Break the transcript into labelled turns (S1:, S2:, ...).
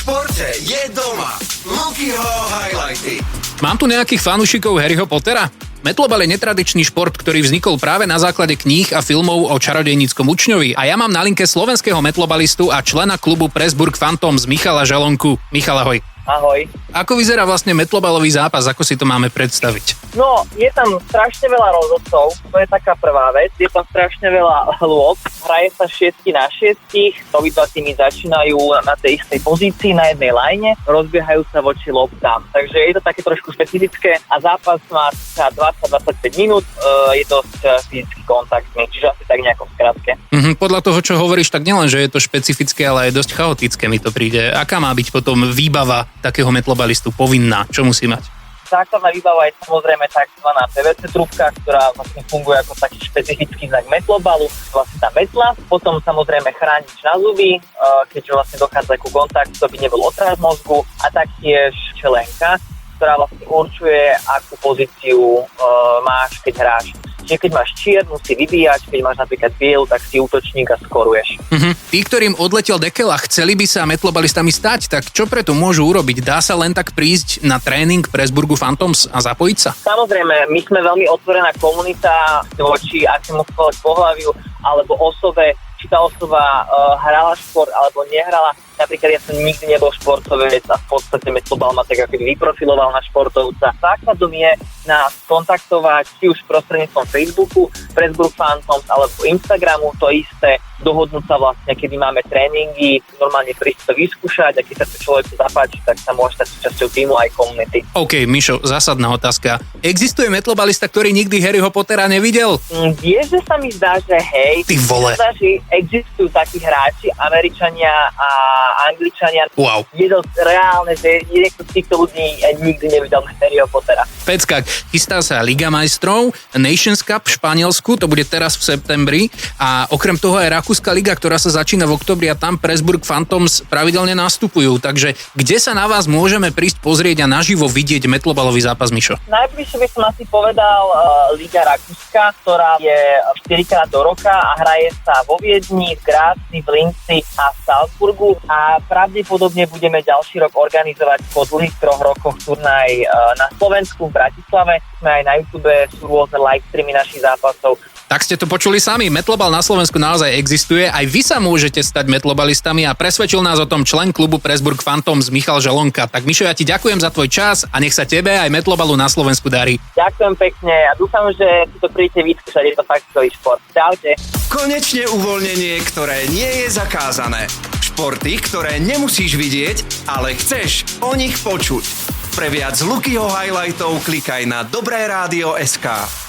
S1: športe je doma. Lukyho highlighty.
S2: Mám tu nejakých fanúšikov Harryho Pottera? Metlobal je netradičný šport, ktorý vznikol práve na základe kníh a filmov o čarodejníckom učňovi. A ja mám na linke slovenského metlobalistu a člena klubu Pressburg Phantoms Michala Žalonku. Michal, ahoj.
S3: Ahoj.
S2: Ako vyzerá vlastne metlobalový zápas? Ako si to máme predstaviť?
S3: No, je tam strašne veľa rozhodcov, to je taká prvá vec. Je tam strašne veľa lôb, hraje sa 6 na 6, obidva týmy začínajú na tej istej pozícii, na jednej line, rozbiehajú sa voči lobtám. Takže je to také trošku špecifické a zápas má 20-25 minút, je dosť fyzicky kontaktný, čiže asi tak nejako v skratke.
S2: Podľa toho, čo hovoríš, tak nielen, že je to špecifické, ale aj dosť chaotické mi to príde. Aká má byť potom výbava takého metlobalistu povinná? Čo musí mať?
S3: Základná výbava je samozrejme tzv. PVC trúbka, ktorá vlastne funguje ako taký špecifický znak metlobalu, vlastne tá metla. Potom samozrejme chránič na zuby, keďže vlastne dochádza ku kontaktu, aby nebol otráž mozgu, a taktiež čelenka, ktorá vlastne určuje, akú pozíciu máš, keď hráš. Čiže keď máš čiernu, si vybíjač, keď máš napríklad bielu, tak si útočník a skoruješ.
S2: Tí, ktorým odletel dekel a chceli by sa metlobalistami stať, tak čo preto môžu urobiť? Dá sa len tak prísť na tréning Pressburgu Phantoms a zapojiť sa?
S3: Samozrejme, my sme veľmi otvorená komunita voči akémukoľvek pohľaviu alebo osobe, či tá osoba hrala šport alebo nehrala. Napríklad ja som nikdy nebol športovec a v podstate metlobal ma tak ako vyprofiloval na športovca. Základom je nás kontaktovať či už prostredníctvom Facebooku, Pressburg Phantoms alebo Instagramu, to isté, dohodnúť sa vlastne, kedy máme tréningy, normálne prísť to vyskúšať a keď sa to človeku zapáči, tak sa môže stať súčasťou týmu aj komunity.
S2: OK, Mišo, zásadná otázka. Existuje metlobalista, ktorý nikdy Harryho Pottera nevidel?
S3: Vieš, že sa mi zdá, že hej.
S2: Ty vole.
S3: Zdá, že existujú takí hráči, Američania a Angličania.
S2: Wow.
S3: Je to reálne, že niekto z týchto ľudí nikdy nevidel Harryho Pottera.
S2: Peckák, chystá sa Liga majstrov, Nations Cup v Španielsku, to bude teraz v septembri, a okrem toho aj Rakúska liga, ktorá sa začína v októbri, a tam Pressburg Phantoms pravidelne nastupujú. Takže kde sa na vás môžeme prísť pozrieť a naživo vidieť metlobalový zápas, Mišo?
S3: Najbližšie by som asi povedal Liga Rakúska, ktorá je 4-krát do roka a hraje sa vo Viedni, v Gráci, v Linci a v Salzburgu, a pravdepodobne budeme ďalší rok organizovať po dlhých 3 rokoch turnaj na Slovensku, v Bratislave. Sme aj na YouTube, sú rôzne live streamy našich zápasov.
S2: Tak ste to počuli sami, metlobal na Slovensku naozaj existuje, aj vy sa môžete stať metlobalistami, a presvedčil nás o tom člen klubu Pressburg Phantoms Michal Žalonka. Tak Mišo, ja ti ďakujem za tvoj čas a nech sa tebe aj metlobalu na Slovensku darí.
S3: Ďakujem pekne a dúfam, že si to príjete vyskúšať, je to fakt skvelý šport. Čaute.
S1: Konečne uvoľnenie, ktoré nie je zakázané. Športy, ktoré nemusíš vidieť, ale chceš o nich počuť. Pre viac Lukyho highlightov klikaj na dobreradio.sk.